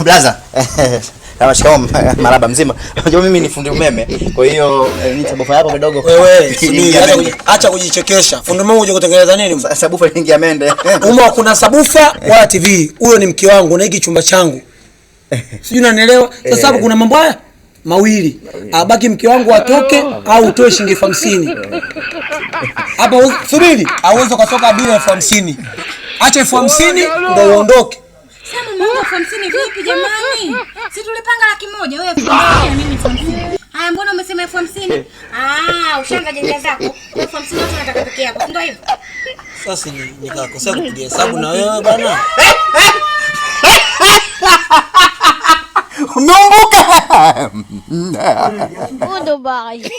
Blaza. Shikamoo maraba mzima. Unajua mimi ni fundi umeme. Kwa hiyo ni sabufa yako kidogo. Wewe, acha kujichekesha. Fundi umeme uje kutengeneza nini? Sabufa ingia mende. Uma kuna sabufa wala TV. Huyo ni mke wangu na hiki chumba changu. Sijui unanielewa? Sasa hapo kuna mambo haya mawili. Abaki mke wangu atoke au utoe shilingi 50. Hapo subiri, hauwezi kutoka bila 50. Acha 50 ndio uondoke. Sasa mume 50 vipi jamani? Si tulipanga 100,000 wewe 50 na mimi 50. Haya mbona umesema 50? Ushanga jenga zako. 50 watu nataka peke yako. Ndio hivyo. Sasa nikakosea kupigia hesabu na wewe bwana. Umeumbuka. Udo ba kayo?